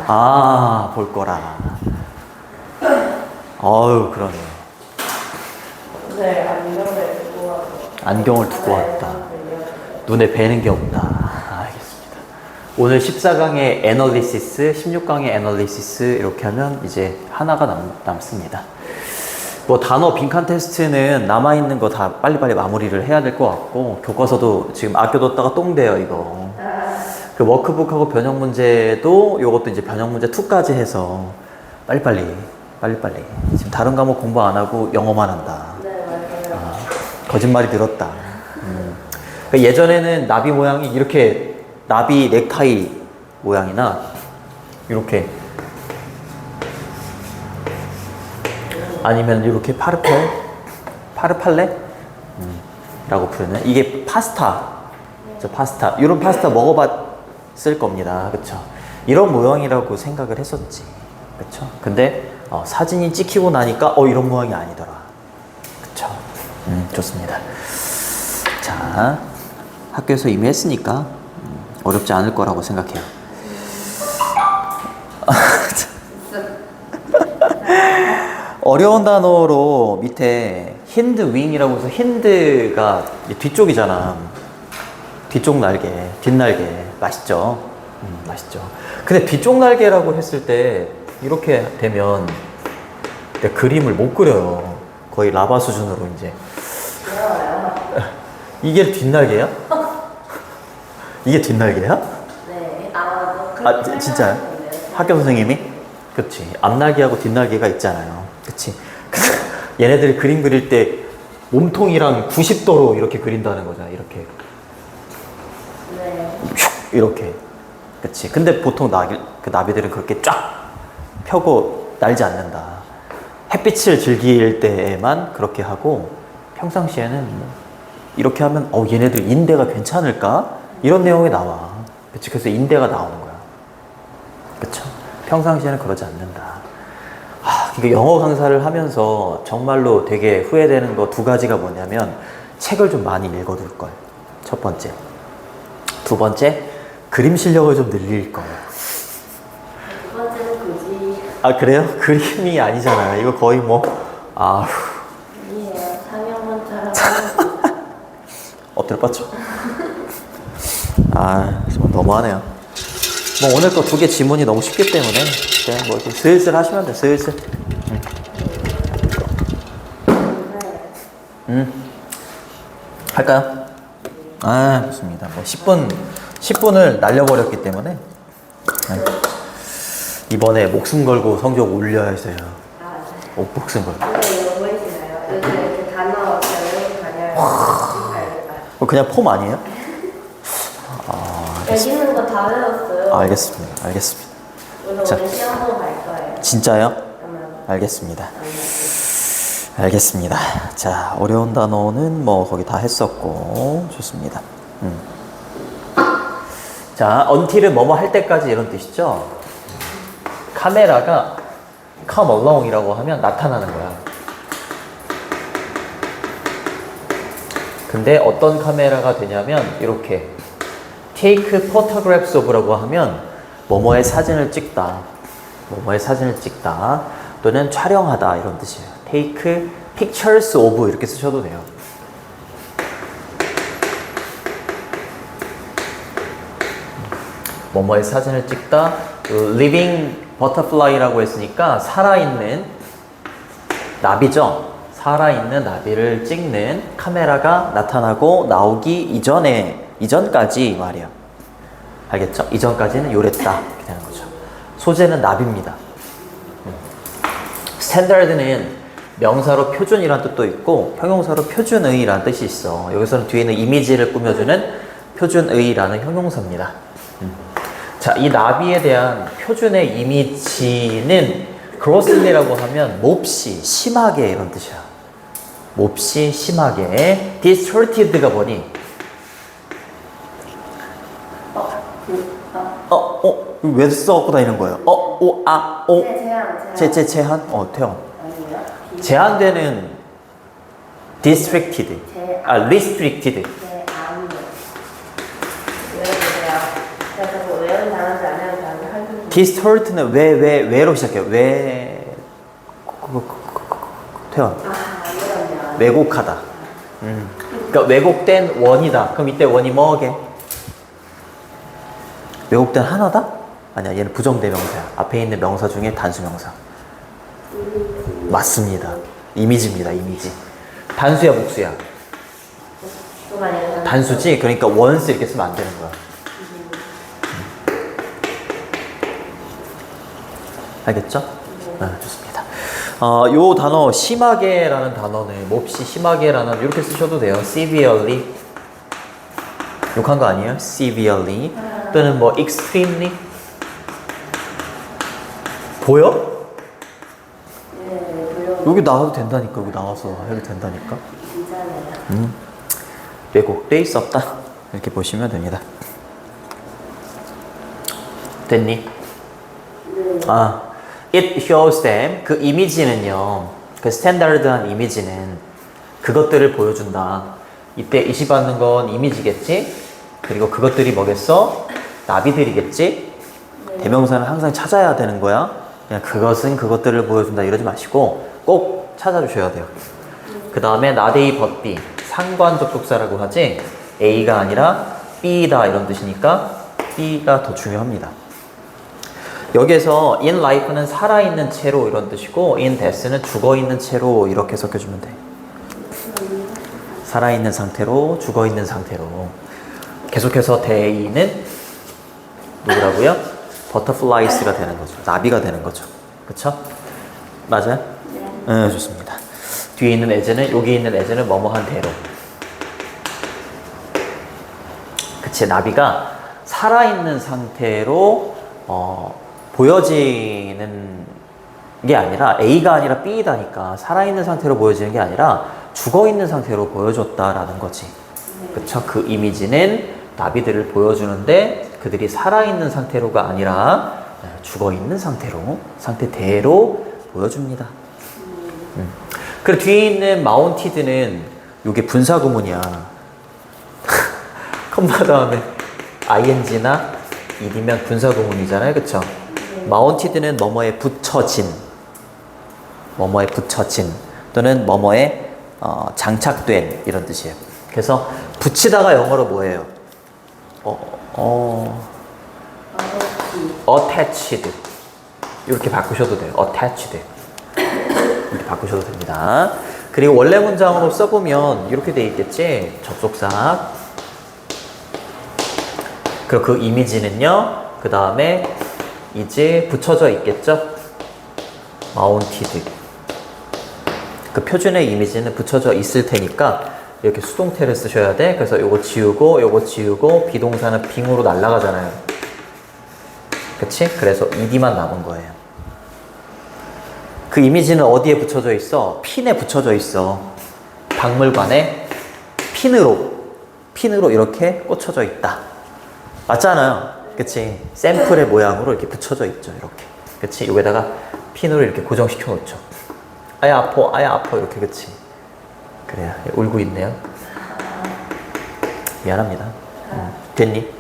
아, 볼 거라. 어유, 그러네. 네, 안경을 두고 와서. 안경을 두고 왔다. 눈에 뵈는 게 없다. 알겠습니다. 오늘 14강의 애널리시스, 16강의 애널리시스 이렇게 하면 이제 하나가 남습니다. 뭐 단어 빈칸 테스트는 남아있는 거 다 빨리빨리 마무리를 해야 될 것 같고, 교과서도 지금 아껴뒀다가 똥돼요, 이거. 그 워크북하고 변형 문제도 요것도 이제 변형 문제 2까지 해서 빨리빨리. 지금 다른 과목 공부 안 하고 영어만 한다. 네, 맞아요. 아, 거짓말이 늘었다. 그러니까 예전에는 나비 모양이 이렇게 나비 넥타이 모양이나 이렇게 아니면 이렇게 파르팔레? 라고 표현해. 이게 파스타. 파스타. 이런 파스타 먹어봤을 겁니다. 그쵸? 이런 모양이라고 생각을 했었지. 그쵸? 근데 사진이 찍히고 나니까 이런 모양이 아니더라. 그쵸? 좋습니다. 자, 학교에서 이미 했으니까 어렵지 않을 거라고 생각해요. 어려운 단어로 밑에 힌드 윙이라고 해서 힌드가 뒤쪽이잖아. 뒤쪽 날개, 뒷날개. 맛있죠? 맛있죠. 근데 뒤쪽 날개라고 했을 때 이렇게 되면 내가 그림을 못 그려요. 거의 라바 수준으로 이제. 이게 뒷날개야? 이게 뒷날개야? 네, 진짜요? 학교 선생님이? 그치. 앞날개하고 뒷날개가 있잖아요. 그치. 얘네들이 그림 그릴 때 몸통이랑 90도로 이렇게 그린다는 거잖아. 이렇게. 네. 이렇게. 그치. 근데 보통 그 나비들은 그렇게 쫙 펴고 날지 않는다. 햇빛을 즐길 때에만 그렇게 하고 평상시에는 뭐 이렇게 하면 얘네들 인대가 괜찮을까? 이런 내용이 나와. 그치. 그래서 인대가 나오는 거야. 그쵸. 평상시에는 그러지 않는다. 그러니까 영어 강사를 하면서 정말로 되게 후회되는 거 2가지가 뭐냐면 책을 좀 많이 읽어둘 걸. 첫 번째. 2번째, 그림 실력을 좀 늘릴 거예요. 2번째는 굳이. 아, 그래요? 그림이 아니잖아요. 이거 거의 뭐, 아니에요. 상영원처럼. 엎드려 뻗죠. 정말 너무하네요. 뭐 오늘 거 2개 지문이 너무 쉽기 때문에 그냥 뭐 이렇게 슬슬 하시면 돼요. 슬슬. 할까요? 좋습니다. 뭐 10분을 날려버렸기 때문에 이번에 목숨 걸고 성적 올려야 해서요. 목숨 걸고. 근데 이거 보이시나요? 요즘 이렇게 단어 외우고 다녀요. 그냥 폼 아니에요? 여기 있는 거 다 외웠어요. 알겠습니다. 그래서 오늘 시험 보고 갈 거예요. 진짜요? 그러면. 알겠습니다. 자, 어려운 단어는 뭐 거기 다 했었고 좋습니다. 자, until은 뭐뭐 할 때까지 이런 뜻이죠. 카메라가 come along이라고 하면 나타나는 거야. 근데 어떤 카메라가 되냐면 이렇게 take photographs of라고 하면 뭐뭐의 사진을 찍다, 또는 촬영하다 이런 뜻이에요. take pictures of 이렇게 쓰셔도 돼요. 뭐뭐의 사진을 찍다. living butterfly라고 했으니까 살아있는 나비죠. 살아있는 나비를 찍는 카메라가 나타나고 나오기 이전까지 말이야. 알겠죠? 이전까지는 요랬다 이렇게 되는 거죠. 소재는 나비입니다. 스탠다드는 명사로 표준이란 뜻도 있고 형용사로 표준의라는 뜻이 있어. 여기서는 뒤에는 이미지를 꾸며주는 표준의라는 형용사입니다. 자, 이 나비에 대한 표준의 이미지는 grossly라고 하면 몹시, 심하게 이런 뜻이야. 몹시, 심하게. distorted가 뭐니? 왜 써갖고 다니는 거예요? 제한? 태연. 아니요. 제한되는 restricted. restricted. 아니요. 외워주세요. 그래서 뭐 외운 단어인지 안 외운 단어인지 His hurt는 왜로 시작해요? 태연. 그러면 왜곡하다. 그러니까 왜곡된 원이다. 그럼 이때 원이 뭐게? 왜곡된 하나다? 아니야, 얘는 부정대명사야. 앞에 있는 명사 중에 단수명사. 맞습니다. 이미지입니다, 이미지. 단수야, 복수야? 또 만약에 단수지? 그러니까 once 이렇게 쓰면 안 되는 거야. 알겠죠? 좋습니다. 요 단어 심하게라는 단어는 몹시 심하게라는 이렇게 쓰셔도 돼요. severely 욕한 거 아니에요? severely 또는 뭐 extremely 보여? 네, 물론 여기 나와도 된다니까. 여기 나와서 해도 된다니까. 괜찮아요. 왜곡돼 있었다 이렇게 보시면 됩니다. 됐니? It shows them 그 이미지는요, 그 스탠다드한 이미지는 그것들을 보여준다. 이때 이시받는 건 이미지겠지? 그리고 그것들이 뭐겠어? 나비들이겠지? 대명사는 항상 찾아야 되는 거야. 그냥 그것은 그것들을 보여준다 이러지 마시고 꼭 찾아주셔야 돼요. 그 다음에 not A but B 상관접속사라고 하지 A가 아니라 B다 이런 뜻이니까 B가 더 중요합니다. 여기에서 in life는 살아있는 채로 이런 뜻이고 in death는 죽어있는 채로 이렇게 섞여주면 돼. 살아있는 상태로 죽어있는 상태로. 계속해서 day는 누구라고요? butterflies가 되는 거죠. 나비가 되는 거죠. 그쵸? 맞아요? 네. 좋습니다. 뒤에 있는 as는 여기 있는 as는 뭐뭐한 대로. 그치, 나비가 살아있는 상태로 보여지는 게 아니라 A가 아니라 B다니까 살아있는 상태로 보여지는 게 아니라 죽어있는 상태로 보여줬다라는 거지. 그쵸? 그 이미지는 나비들을 보여주는데 그들이 살아있는 상태로가 아니라 죽어있는 상태대로 보여줍니다. 그리고 뒤에 있는 mounted는 이게 분사구문이야. 컴마 다음에 ing나 id면 분사구문이잖아요. 그쵸? mounted는 뭐뭐에 붙여진 또는 뭐뭐에 장착된 이런 뜻이에요. 그래서 붙이다가 영어로 뭐예요? attached 이렇게 바꾸셔도 돼요. attached 이렇게 바꾸셔도 됩니다. 그리고 원래 문장으로 써보면 이렇게 돼 있겠지. 접속사 그리고 그 이미지는요, 그 다음에 이제 붙여져 있겠죠? mounted. 그 표준의 이미지는 붙여져 있을 테니까 이렇게 수동태를 쓰셔야 돼. 그래서 요거 지우고 비동사는 빙으로 날아가잖아요. 그치? 그래서 ed만 남은 거예요. 그 이미지는 어디에 붙여져 있어? 핀에 붙여져 있어. 박물관에 핀으로 이렇게 꽂혀져 있다. 맞잖아요. 그치? 샘플의 모양으로 이렇게 붙여져 있죠. 이렇게. 그치? 여기다가 핀으로 이렇게 고정시켜 놓죠. 아야 아파 이렇게. 그치? 그래요. 울고 있네요. 미안합니다. 됐니?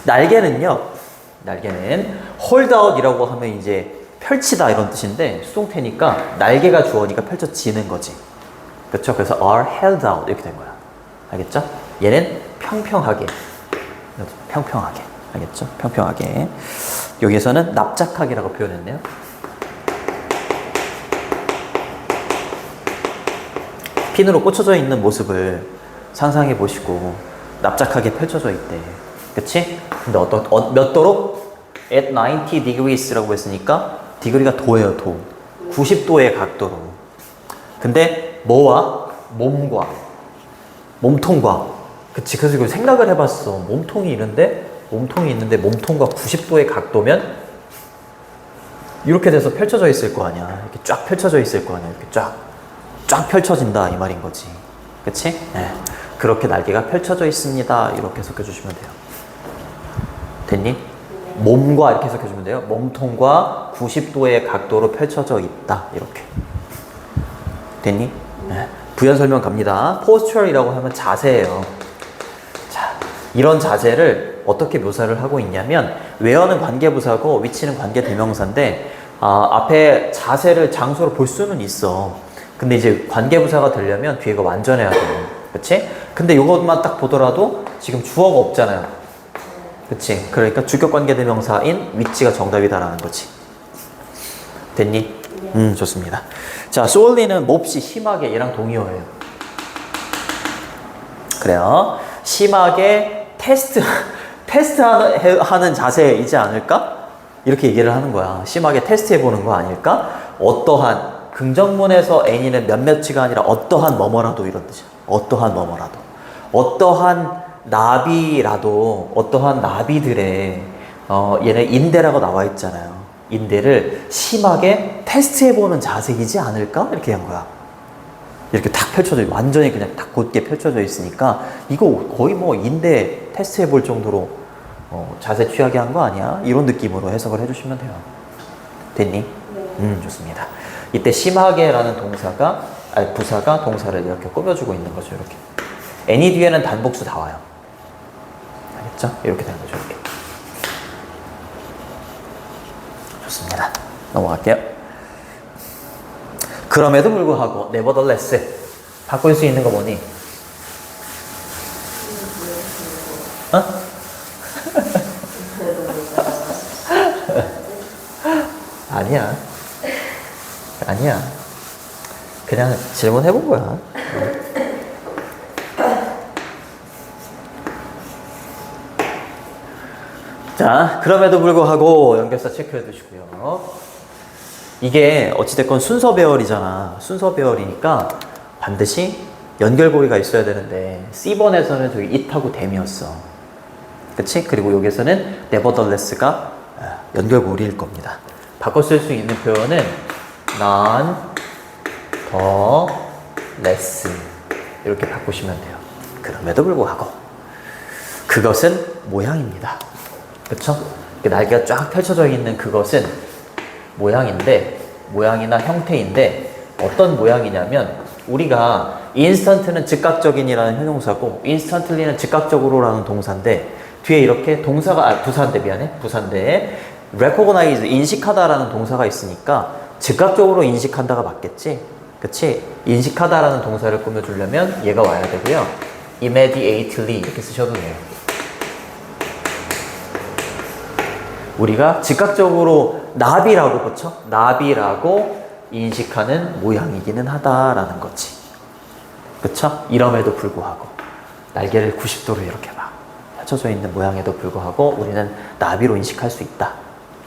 날개는 hold out 이라고 하면 이제 펼치다 이런 뜻인데 수동태니까 날개가 주어니까 펼쳐지는 거지. 그렇죠? 그래서 are held out 이렇게 된 거야. 알겠죠? 얘는 평평하게. 알겠죠? 평평하게. 여기에서는 납작하게라고 표현했네요. 핀으로 꽂혀져 있는 모습을 상상해 보시고 납작하게 펼쳐져 있대. 그치? 근데 몇 도로? at 90 degrees라고 했으니까 디그리가 도예요, 도. 90도의 각도로. 근데 뭐와? 몸통과. 그치? 그래서 이거 생각을 해봤어. 몸통이 있는데 몸통과 90도의 각도면 이렇게 돼서 펼쳐져 있을 거 아니야. 이렇게 쫙 펼쳐져 있을 거 아니야. 이렇게 쫙 펼쳐진다 이 말인 거지. 그치? 네. 그렇게 날개가 펼쳐져 있습니다. 이렇게 섞여주시면 돼요. 됐니? 몸과 이렇게 섞여주면 돼요. 몸통과 90도의 각도로 펼쳐져 있다. 이렇게. 됐니? 네. 부연 설명 갑니다. postur이라고 하면 자세예요. 자, 이런 자세를 어떻게 묘사를 하고 있냐면 where는 관계부사고 which는 관계대명사인데 앞에 자세를 장소로 볼 수는 있어. 근데 이제 관계부사가 되려면 뒤에가 완전해야 돼요. 그치? 근데 이것만 딱 보더라도 지금 주어가 없잖아요. 그치? 그러니까 주격관계대명사인 which가 정답이다라는 거지. 됐니? 좋습니다. 자, sorely는 몹시 심하게 얘랑 동의어예요. 그래요. 심하게 테스트하는 자세이지 않을까? 이렇게 얘기를 하는 거야. 심하게 테스트해보는 거 아닐까? 어떠한 긍정문에서 any는 몇몇이가 아니라 어떠한 뭐뭐라도 이런 뜻이야. 어떠한 뭐뭐라도. 어떠한 나비라도 어떠한 나비들의 얘네 인대라고 나와 있잖아요. 인대를 심하게 테스트해보는 자세이지 않을까? 이렇게 한 거야. 이렇게 탁 펼쳐져, 완전히 그냥 탁 곧게 펼쳐져 있으니까 이거 거의 뭐 인대 테스트해볼 정도로 자세 취하게 한 거 아니야? 이런 느낌으로 해석을 해주시면 돼요. 됐니? 네. 좋습니다. 이때 심하게라는 부사가 동사를 이렇게 꾸며주고 있는 거죠. 이렇게. any 뒤에는 단복수 다 와요. 알겠죠? 이렇게 되는 거죠. 이렇게. 좋습니다. 넘어갈게요. 그럼에도 불구하고 nevertheless 바꿀 수 있는 거 뭐니? 어? 아니야. 그냥 질문해본 거야. 자, 그럼에도 불구하고 연결사 체크해 두시고요. 이게 어찌됐건 순서 배열이잖아. 순서 배열이니까 반드시 연결고리가 있어야 되는데 C번에서는 저기 it하고 them이었어. 그치? 그리고 여기서는 nevertheless가 연결고리일 겁니다. 바꿔 쓸 수 있는 표현은 none, the, less 이렇게 바꾸시면 돼요. 그럼에도 불구하고 그것은 모양입니다. 그쵸? 날개가 쫙 펼쳐져 있는 그것은 모양이나 형태인데 어떤 모양이냐면 우리가 instant는 즉각적인이라는 형용사고 instantly는 즉각적으로라는 동사인데 뒤에 이렇게 부사인데 recognize, 인식하다라는 동사가 있으니까 즉각적으로 인식한다가 맞겠지? 그치? 인식하다라는 동사를 꾸며주려면 얘가 와야 되고요. immediately 이렇게 쓰셔도 돼요. 우리가 즉각적으로 나비라고, 그쵸? 나비라고 인식하는 모양이기는 하다라는 거지. 그쵸? 이럼에도 불구하고 날개를 90도로 이렇게 막 펼쳐져 있는 모양에도 불구하고 우리는 나비로 인식할 수 있다.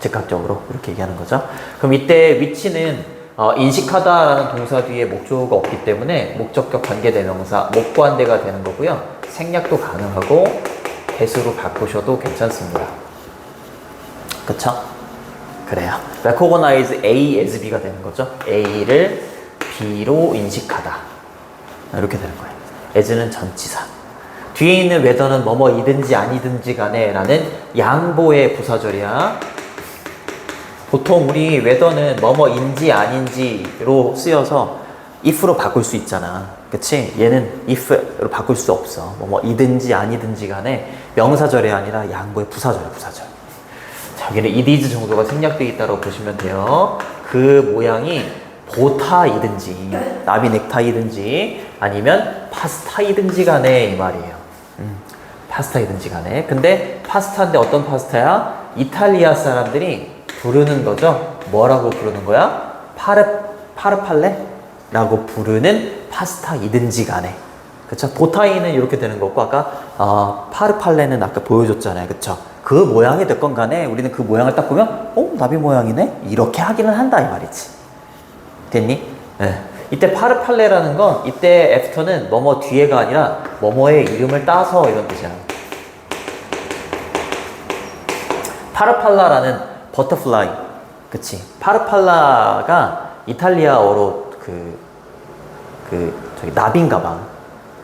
즉각적으로 이렇게 얘기하는 거죠. 그럼 이때 위치는 인식하다라는 동사 뒤에 목조가 없기 때문에 목적격 관계대명사 목관대가 되는 거고요. 생략도 가능하고 대수로 바꾸셔도 괜찮습니다. 그쵸? 그래요. recognize A as B가 되는 거죠. A를 B로 인식하다. 이렇게 되는 거예요. as는 전치사. 뒤에 있는 whether는 뭐뭐이든지 아니든지 간에 라는 양보의 부사절이야. 보통 우리 whether는 뭐뭐인지 아닌지로 쓰여서 if로 바꿀 수 있잖아. 그치? 얘는 if로 바꿀 수 없어. 뭐뭐이든지 아니든지 간에 명사절이 아니라 양보의 부사절이야, 부사절. 여기는 it is 정도가 생략되어 있다고 보시면 돼요. 그 모양이 보타이든지 나비 넥타이든지 아니면 파스타이든지 간에 이 말이에요. 파스타이든지 간에. 근데 파스타인데 어떤 파스타야? 이탈리아 사람들이 부르는 거죠. 뭐라고 부르는 거야? 파르팔레? 라고 부르는 파스타이든지 간에. 그쵸? 보타이는 이렇게 되는 거고 아까 파르팔레는 아까 보여줬잖아요. 그쵸? 그 모양이 됐건 간에 우리는 그 모양을 딱 보면 나비 모양이네? 이렇게 하기는 한다 이 말이지. 됐니? 네. 이때 파르팔레라는 건 이때 애프터는 뭐뭐 뒤에가 아니라 뭐뭐의 이름을 따서 이런 뜻이야. 파르팔라라는 버터플라이. 그치? 파르팔라가 이탈리아어로 저기 나비인가 봐.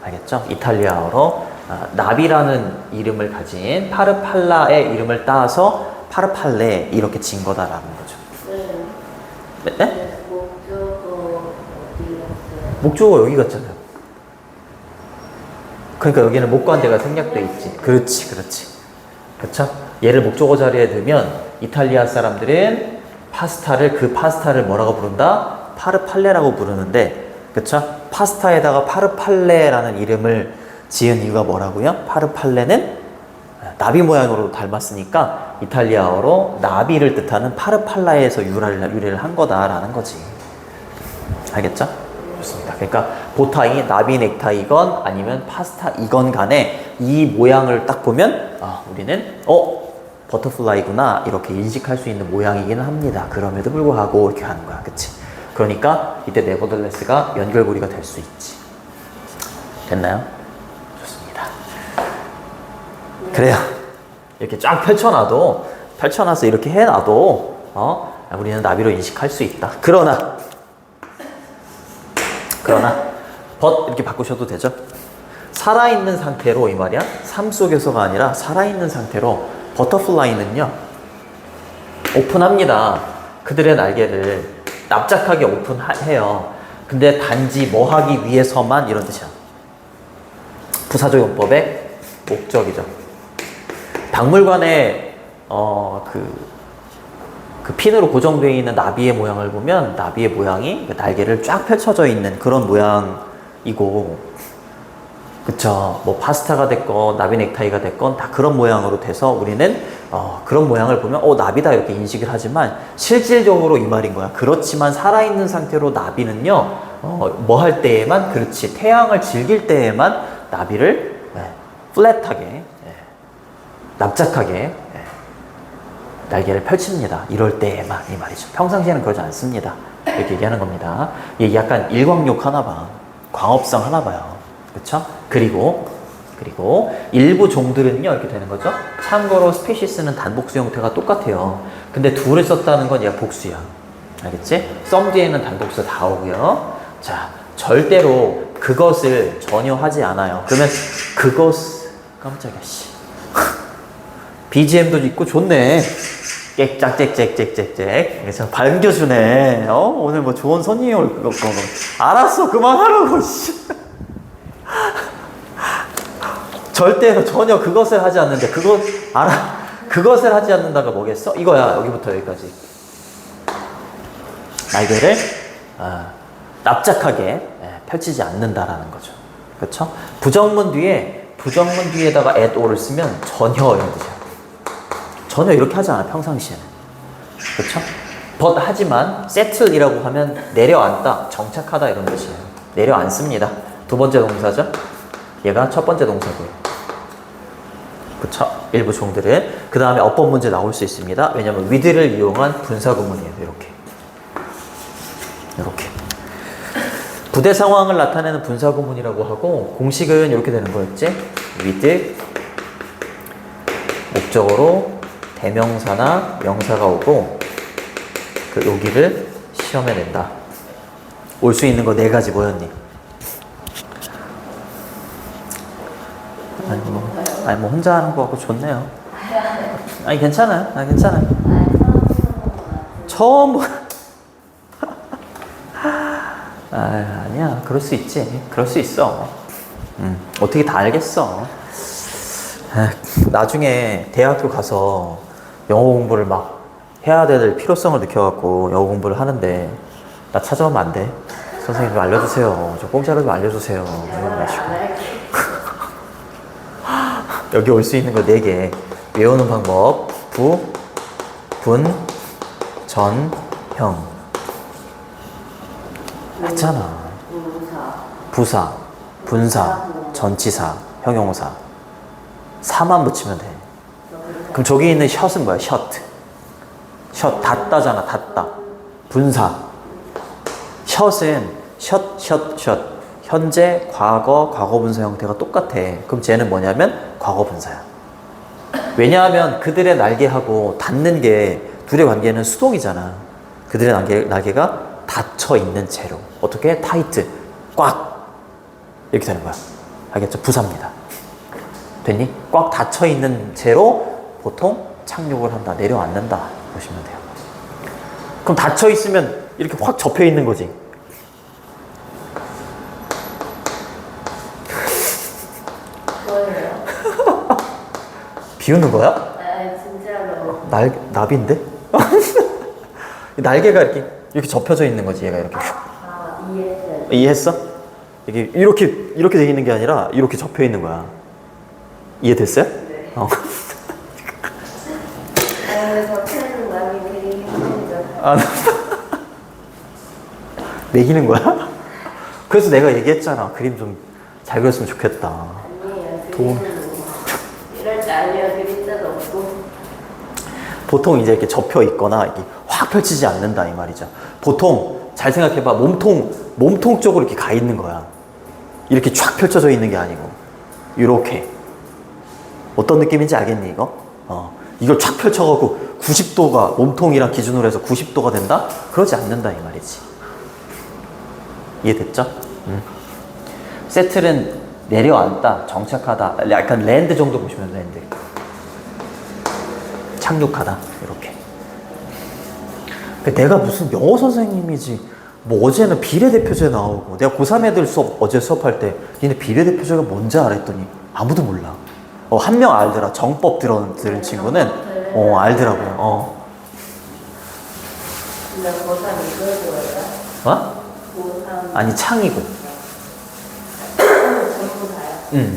알겠죠? 이탈리아어로 나비라는 이름을 가진 파르팔라의 이름을 따서 파르팔레 이렇게 진 거다라는 거죠. 네. 네? 목적어 어디 갔어요? 목조가 여기 갔잖아요. 그러니까 여기는 목관대가 생략돼 있지. 그렇지. 그쵸? 얘를 목적어 자리에 두면 이탈리아 사람들은 그 파스타를 뭐라고 부른다? 파르팔레라고 부르는데, 그쵸? 파스타에다가 파르팔레라는 이름을 지은 이유가 뭐라고요? 파르팔레는 나비 모양으로 닮았으니까 이탈리아어로 나비를 뜻하는 파르팔라에서 유래를 한 거다라는 거지. 알겠죠? 좋습니다. 그러니까 보타이 나비 넥타이건 아니면 파스타이건 간에 이 모양을 딱 보면 우리는 버터플라이구나 이렇게 인식할 수 있는 모양이기는 합니다. 그럼에도 불구하고 이렇게 하는 거야. 그치? 그러니까 이때 네버들레스가 연결고리가 될 수 있지. 됐나요? 좋습니다. 그래요. 이렇게 쫙 펼쳐놔서 이렇게 해놔도 우리는 나비로 인식할 수 있다. 그러나 이렇게 바꾸셔도 되죠. 살아있는 상태로 이 말이야. 삶 속에서가 아니라 살아있는 상태로 버터플라이는요 오픈합니다. 그들의 날개를 납작하게 오픈해요. 근데 단지 뭐 하기 위해서만 이런 뜻이야. 부사적 용법의 목적이죠. 박물관에 그 핀으로 고정되어 있는 나비의 모양을 보면 나비의 모양이 날개를 쫙 펼쳐져 있는 그런 모양이고, 그쵸? 뭐 파스타가 됐건 나비 넥타이가 됐건 다 그런 모양으로 돼서 우리는 그런 모양을 보면 나비다 이렇게 인식을 하지만 실질적으로 이 말인 거야. 그렇지만 살아있는 상태로 나비는요 뭐 할 때에만, 그렇지, 태양을 즐길 때에만 나비를 플랫하게 납작하게 날개를 펼칩니다. 이럴 때에만 이 말이죠. 평상시에는 그러지 않습니다. 이렇게 얘기하는 겁니다. 이게 약간 일광욕 하나 봐. 광업성 하나 봐요. 그쵸? 그리고 일부 종들은요 이렇게 되는 거죠. 참고로 스피시스는 단복수 형태가 똑같아요. 근데 둘을 썼다는 건 얘가 복수야. 알겠지? 썸 뒤에는 단복수 다 오고요. 자, 절대로 그것을 전혀 하지 않아요. 그러면 깜짝이야 씨. BGM도 있고 좋네. 짹짹짹짹짹짹. 그래서 반겨주네. 오늘 뭐 좋은 손님이 올 거. 알았어, 그만하라고. 씨. 절대로 전혀 그것을 하지 않는데 그것을 하지 않는다가 뭐겠어? 이거야. 여기부터 여기까지. 날개를 납작하게 펼치지 않는다라는 거죠. 그렇죠? 부정문 뒤에다가 at or를 쓰면 전혀 이런 뜻이야. 전혀 이렇게 하지 않아, 평상시에는. 그렇죠? but 하지만 settle이라고 하면 내려앉다, 정착하다 이런 뜻이에요. 내려앉습니다. 두 번째 동사죠. 얘가 첫 번째 동사고요. 그쵸? 일부 종들은. 그 다음에 어법 문제 나올 수 있습니다. 왜냐면 with를 이용한 분사구문이에요. 이렇게. 부대 상황을 나타내는 분사구문이라고 하고, 공식은 이렇게 되는 거였지. with 목적어로 대명사나 명사가 오고 여기를 시험에 낸다. 올 수 있는 거 4가지 뭐였니? 아니 뭐 혼자 하는 거 같고 좋네요. 아니 괜찮아요. 처음 아니야. 그럴 수 있지. 그럴 수 있어. 어떻게 다 알겠어. 나중에 대학교 가서 영어 공부를 막 해야 될 필요성을 느껴갖고 영어 공부를 하는데 나 찾아오면 안 돼. 선생님 좀 알려주세요. 저 공짜로 좀 알려주세요. 이러지 마시고. 여기 올 수 있는 거 4개. 외우는 방법. 부, 분, 전, 형. 맞잖아. 부사, 분사, 전치사, 형용사. 4만 붙이면 돼. 그럼 저기 있는 샷은 뭐야? 샷, 닫다잖아. 닫다. 분사. 샷은 샷. 현재, 과거, 과거분사 형태가 똑같아. 그럼 쟤는 뭐냐면 과거분사야. 왜냐하면 그들의 날개하고 닿는 게, 둘의 관계는 수동이잖아. 그들의 날개가 닫혀 있는 채로. 어떻게? 타이트. 꽉. 이렇게 되는 거야. 알겠죠? 부사입니다. 됐니? 꽉 닫혀 있는 채로 보통 착륙을 한다. 내려앉는다. 보시면 돼요. 그럼 닫혀 있으면 이렇게 확 접혀 있는 거지. 비우는 거야? 나비인데? 날개가 이렇게 접혀져 있는 거지, 얘가 이렇게. 이해했어요. 이해했어? 이렇게 돼 있는 게 아니라 이렇게 접혀 있는 거야. 이해됐어요? 네. 어. 그래서 큰 남이 그리기 힘들죠. 아, 매기는 거야? 그래서 내가 얘기했잖아. 그림 좀 잘 그렸으면 좋겠다. 아니에요. 도움. 이럴 때 아니에요. 그림자도 없고. 보통 이제 이렇게 접혀 있거나 이렇게 확 펼치지 않는다 이 말이죠. 보통 잘 생각해봐. 몸통 쪽으로 이렇게 가 있는 거야. 이렇게 쫙 펼쳐져 있는 게 아니고 이렇게. 어떤 느낌인지 알겠니 이거? 이걸 쫙 펼쳐갖고 90도가 몸통이랑 기준으로 해서 90도가 된다? 그러지 않는다 이 말이지. 이해됐죠? 세틀은 내려앉다, 정착하다, 약간 랜드 정도 보시면 랜드. 착륙하다 이렇게. 내가 무슨 영어 선생님이지 뭐 어제는 비례대표제 나오고 내가 고3 애들 수업 어제 수업할 때 니네 비례대표제가 뭔지 알았더니 아무도 몰라. 한 명 알더라. 정법 들은 친구는 알더라고요. 근데 고3 이걸 좋아해요? 어? 고3 아니 창이고. 전부 다요?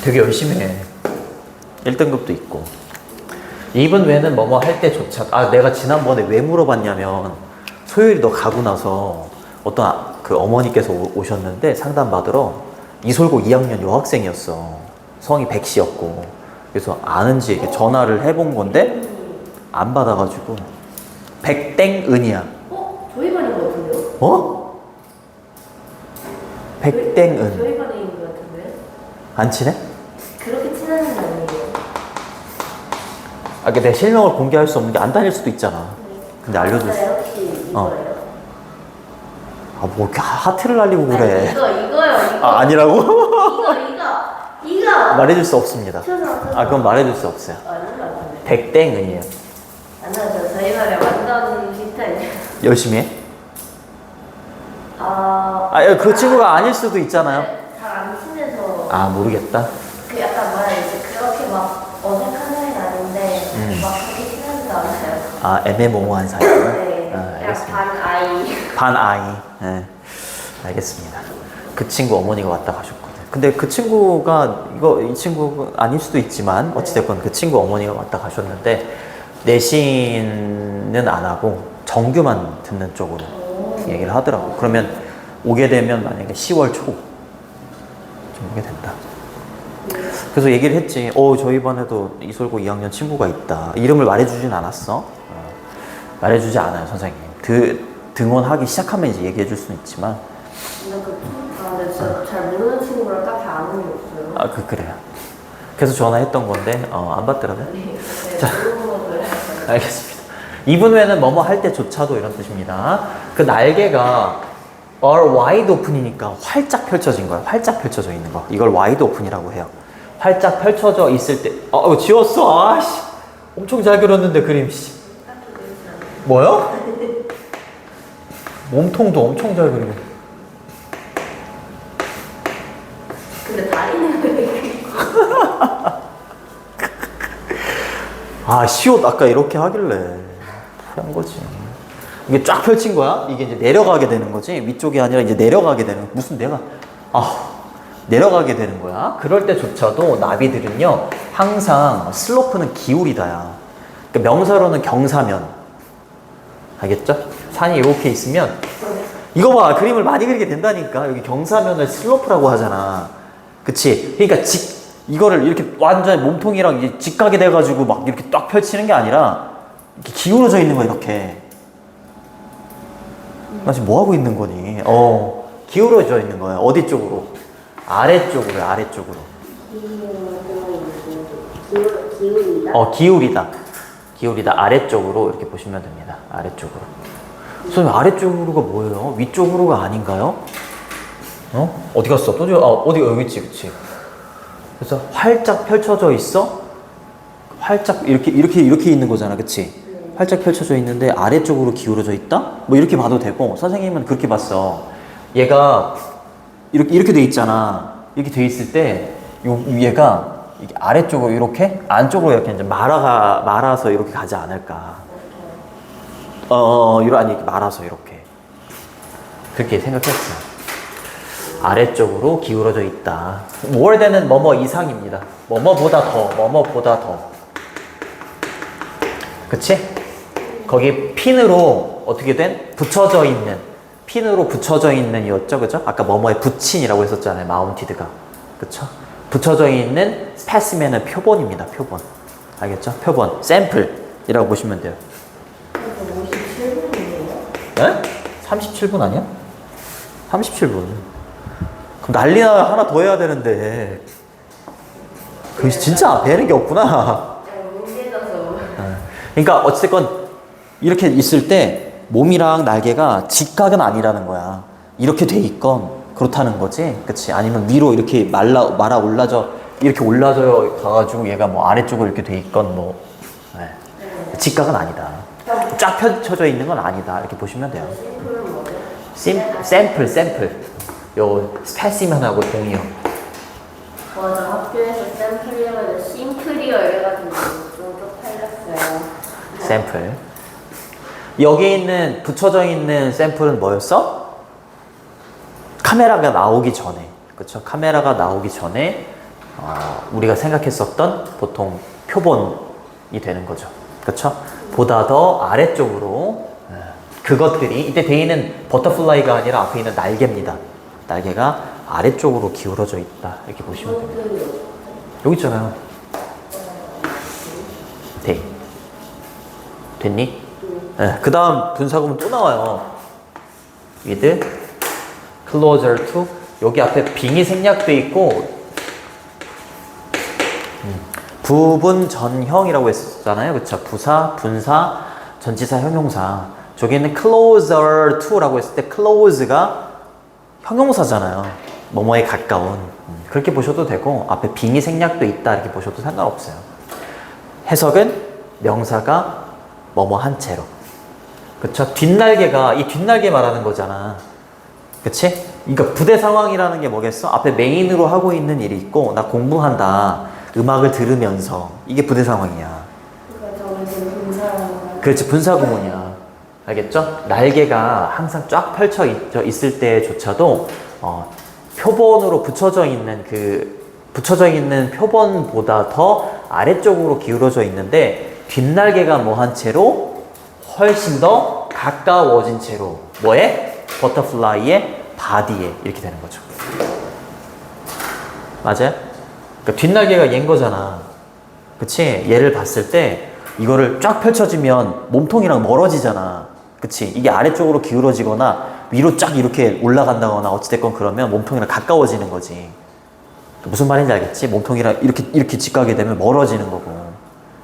되게 열심히 해. 1등급도 있고. 이분 외에는 뭐뭐 할 때조차 내가 지난번에 왜 물어봤냐면 소율이 너 가고 나서 어떤 그 어머니께서 오셨는데 상담 받으러 이솔고 2학년 여학생이었어. 성이 백씨였고 그래서 아는지 이렇게 전화를 해본 건데 안 받아가지고 백땡은이야. 저희 반인 것 같은데요? 어? 백땡은. 저희 반인 것 같은데? 안 친해? 그렇게 친한 건 아니에요. 그러니까 내 실명을 공개할 수 없는 게 안 다닐 수도 있잖아. 근데 알려줄 수. 혹시 이거예요? 뭐 이렇게 하트를 날리고 그래. 아니, 이거요. 아니라고? 이거. 말해줄 수 없습니다. 그건 말해줄 수 없어요. 아닌 것 같은데. 백땡은이에요. 아니요, 저희 반에 완전 비슷해요. 열심히 해? 그 친구가 아닐 수도 있잖아요. 잘 안 친해서. 모르겠다. 그 약간 뭐라 해야 되지? 그렇게 막 어색한 사이는 아닌데 막 그렇게 친하지도 않아요. 애매모호한 사이구나. 네. 그냥 알겠습니다. 반 아이. 반 아이. 네. 알겠습니다. 그 친구 어머니가 왔다 가셨거든. 근데 그 친구가 이 친구 아닐 수도 있지만 어찌됐건 그 친구 어머니가 왔다 가셨는데 내신은 안 하고 정규만 듣는 쪽으로 얘기를 하더라고. 그러면 오게 되면 만약에 10월 초 좀 오게 된다. 그래서 얘기를 했지. 저희 반에도 이솔고 2학년 친구가 있다. 이름을 말해주진 않았어. 말해주지 않아요, 선생님. 등원하기 시작하면 이제 얘기해줄 수는 있지만. 근데 진짜 잘 모르는 친구랑 딱히 아는 게 없어요. 그래요. 그래서 전화했던 건데, 안 받더라고요. 네, 자. 모르는 걸 했어요. 알겠습니다. 이분 외에는 뭐뭐 할 때조차도 이런 뜻입니다. 그 날개가 are wide open이니까 활짝 펼쳐진 거예요. 활짝 펼쳐져 있는 거. 이걸 wide open이라고 해요. 활짝 펼쳐져 있을 때, 지웠어. 엄청 잘 그렸는데 그림. 뭐요? 몸통도 엄청 잘 그리고. 근데 다리는 왜 이렇게 시옷 아까 이렇게 하길래 한 거지. 이게 쫙 펼친 거야? 이게 이제 내려가게 되는 거지. 위쪽이 아니라 이제 내려가게 되는. 무슨 내가 내려가게 되는 거야. 그럴 때조차도 나비들은요 항상 슬로프는 기울이다야. 그러니까 명사로는 경사면. 알겠죠? 산이 이렇게 있으면 이거 봐, 그림을 많이 그리게 된다니까. 여기 경사면을 슬로프라고 하잖아. 그치? 그러니까 이거를 이렇게 완전 몸통이랑 이제 직각이 돼가지고 막 이렇게 딱 펼치는 게 아니라 이렇게 기울어져 있는 거야, 이렇게. 나 지금 뭐 하고 있는 거니? 기울어져 있는 거야. 어디 쪽으로? 아래쪽으로, 아래쪽으로. 기울이다? 기울이다. 아래쪽으로 이렇게 보시면 됩니다. 아래쪽으로. 선생님, 아래쪽으로가 뭐예요? 위쪽으로가 아닌가요? 어디 갔어? 어디가 여기 있지, 그치? 그래서 활짝 펼쳐져 있어? 활짝 이렇게 있는 거잖아, 그치? 활짝 펼쳐져 있는데 아래쪽으로 기울어져 있다? 뭐 이렇게 봐도 되고, 선생님은 그렇게 봤어. 얘가 이렇게 돼 있잖아. 이렇게 돼 있을 때 얘가 이게 아래쪽으로 이렇게 안쪽으로 이렇게 이제 말아서 이렇게 가지 않을까. 이렇게 말아서 이렇게. 그렇게 생각했어요. 아래쪽으로 기울어져 있다. more than은 뭐뭐 이상입니다. 뭐뭐보다 더. 그치? 거기 핀으로 어떻게 된? 핀으로 붙여져 있는 이었죠, 그죠? 아까 뭐뭐에 붙인이라고 했었잖아요, 마운티드가. 그쵸? 붙여져 있는 스페시멘은 표본입니다, 표본. 알겠죠? 표본, 샘플이라고 보시면 돼요. 57분이에요? 네? 37분 아니야? 37분. 그럼 난리나 하나 더 해야 되는데. 그 진짜 배는 게 없구나. 뭉개져서. 그러니까 어쨌건 이렇게 있을 때 몸이랑 날개가 직각은 아니라는 거야. 이렇게 돼 있건 그렇다는 거지. 그치? 아니면 위로 이렇게 말아 올라져 이렇게 올라져 가가지고 얘가 뭐 아래쪽으로 이렇게 돼 있건 뭐 네. 직각은 아니다. 쫙 펼쳐져 있는 건 아니다. 이렇게 보시면 돼요. 샘플. 요 스페시멘하고 동의어. 맞아, 학교에서 샘플이어가지고 심플이어 이래가지고 좀 쪽팔렸어요. 샘플. 여기 있는 붙여져 있는 샘플은 뭐였어? 카메라가 나오기 전에, 그렇죠? 카메라가 나오기 전에 우리가 생각했었던 보통 표본이 되는 거죠, 그렇죠? 보다 더 아래쪽으로 그것들이 이때 돼 있는 버터플라이가 아니라 앞에 있는 날개입니다. 날개가 아래쪽으로 기울어져 있다 이렇게 보시면 됩니다. 여기 있잖아요. 됐니? 네, 그 다음 분사구문 또 나와요. with closer to 여기 앞에 빙이 생략돼 있고 부분 전형이라고 했었잖아요. 그쵸? 부사, 분사, 전치사, 형용사. 저기는 closer to라고 했을 때 close가 형용사잖아요. 뭐뭐에 가까운. 그렇게 보셔도 되고 앞에 빙이 생략돼 있다 이렇게 보셔도 상관없어요. 해석은 명사가 뭐뭐 한 채로. 그쵸? 뒷날개가 이 뒷날개 말하는 거잖아. 그치? 그러니까 부대 상황이라는 게 뭐겠어? 앞에 메인으로 하고 있는 일이 있고 나 공부한다. 음악을 들으면서 이게 부대 상황이야. 그러니까 저는 지금 분사라는 그렇지, 분사 구문이야. 알겠죠? 날개가 항상 쫙 펼쳐 있을 때조차도 표본으로 붙여져 있는 표본보다 더 아래쪽으로 기울어져 있는데 뒷날개가 뭐 한 채로 훨씬 더 가까워진 채로 뭐에? 버터플라이의 바디에 이렇게 되는 거죠. 맞아요? 그러니까 뒷날개가 얘인 거잖아. 그치? 얘를 봤을 때 이거를 쫙 펼쳐지면 몸통이랑 멀어지잖아. 그치? 이게 아래쪽으로 기울어지거나 위로 쫙 이렇게 올라간다거나 어찌됐건 그러면 몸통이랑 가까워지는 거지. 무슨 말인지 알겠지? 몸통이랑 이렇게 직각이 되면 멀어지는 거고.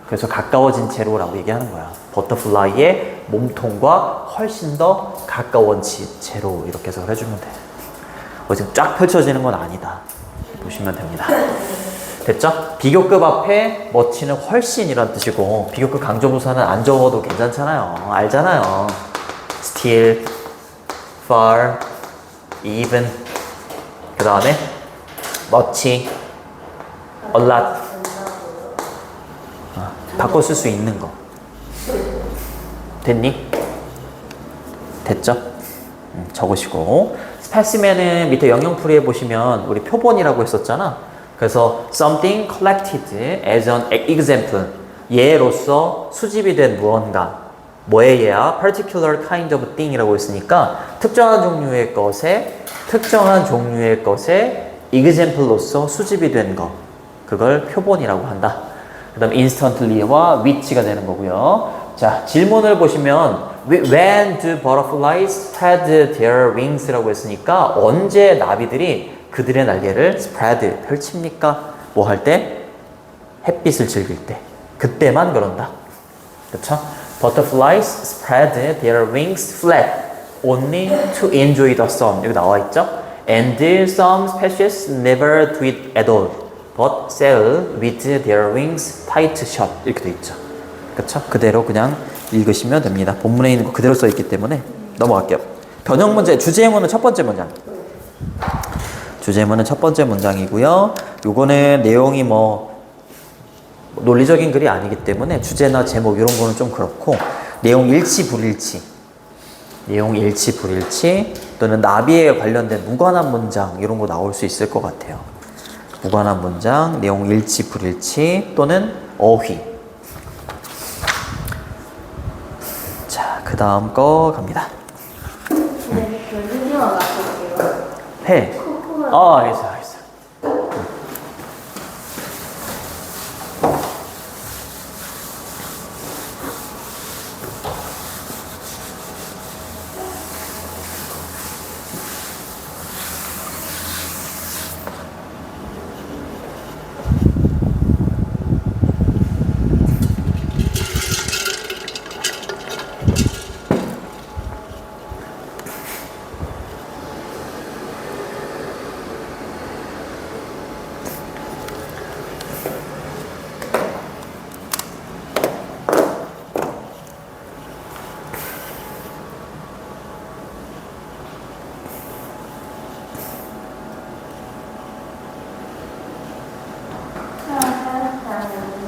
그래서 가까워진 채로라고 얘기하는 거야. 버터플라이의 몸통과 훨씬 더 가까운 채로 이렇게 해석을 해주면 돼. 지금 쫙 펼쳐지는 건 아니다. 보시면 됩니다. 됐죠? 비교급 앞에 멋지는 훨씬이란 뜻이고 비교급 강조부사는 안 적어도 괜찮잖아요. 알잖아요. still, far, even 그 다음에 much, a lot 바꿔 쓸 수 있는 거. 됐니? 됐죠? 적으시고 스페시멘은 밑에 영영풀이에 보시면 우리 표본이라고 했었잖아. 그래서 something collected as an example 예로서 수집이 된 무언가 뭐의 예야? particular kind of thing 이라고 했으니까 특정한 종류의 것에 example로서 수집이 된 거 그걸 표본이라고 한다. 그 다음 instantly와 which가 되는 거고요. 자, 질문을 보시면 when do butterflies spread their wings 라고 했으니까 언제 나비들이 그들의 날개를 spread, 펼칩니까? 뭐 할 때? 햇빛을 즐길 때. 그때만 그런다. 그렇죠? Butterflies spread their wings flat only to enjoy the sun. 여기 나와 있죠? And some species never do it at all, but sail with their wings tight shut. 이렇게 돼 있죠. 그렇죠? 그대로 그냥 읽으시면 됩니다. 본문에 있는 거 그대로 써 있기 때문에 넘어갈게요. 변형 문제, 주제문은 첫 번째 문장. 주제문은 첫 번째 문장이고요. 요거는 내용이 뭐 논리적인 글이 아니기 때문에 주제나 제목 이런 거는 좀 그렇고 내용 일치 불일치 또는 나비에 관련된 무관한 문장 이런 거 나올 수 있을 것 같아요. 무관한 문장, 내용 일치 불일치 또는 어휘. 자, 그 다음 거 갑니다. 네, 교수님만 맞춰볼게요. 해. 알겠어.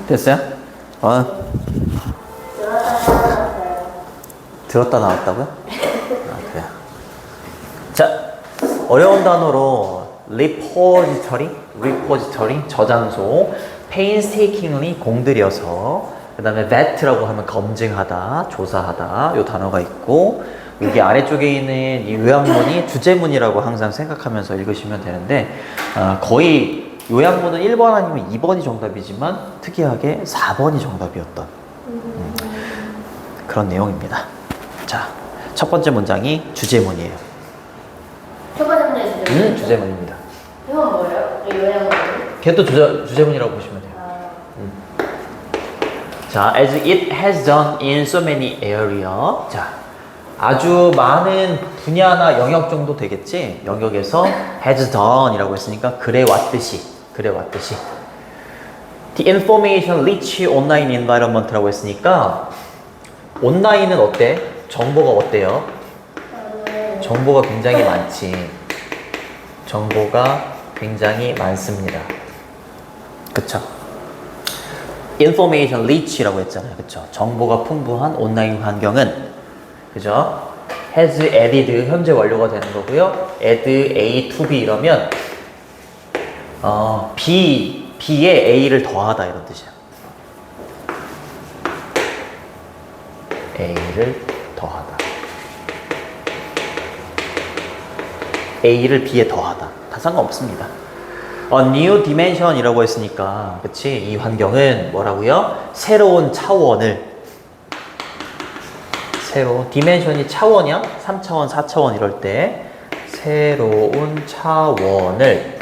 됐어요? 들었다 나왔다고요? 그래요. 자, 어려운 단어로 repository, 저장소, painstakingly 공들여서, 그 다음에 vet라고 하면 검증하다, 조사하다, 요 단어가 있고, 여기 아래쪽에 있는 이 요약문이 주제문이라고 항상 생각하면서 읽으시면 되는데, 거의 요약문은 1번 아니면 2번이 정답이지만 특이하게 4번이 정답이었던 그런 내용입니다. 자, 첫 번째 문장이 주제문이에요. 첫 번째 문제 주제문. 주제문입니다. 이건 뭐예요? 요약은 걔도 주제문이라고 보시면 돼요. 자, as it has done in so many area. 자, 아주 많은 분야나 영역 정도 되겠지? 영역에서 has done 이라고 했으니까 그래왔듯이. The information rich online environment라고 했으니까 온라인은 어때? 정보가 어때요? 정보가 굉장히 많지. 정보가 굉장히 많습니다. 그쵸? information rich라고 했잖아요. 그쵸? 정보가 풍부한 온라인 환경은 그죠? has added 현재 완료가 되는 거고요. add A to B 이러면 B에 A를 더하다 이런 뜻이에요. A를 더하다. A를 B에 더하다. 다 상관없습니다. new dimension이라고 했으니까 그치? 이 환경은 뭐라고요? 새로운 디멘션이 차원이야? 3차원, 4차원 이럴 때 새로운 차원을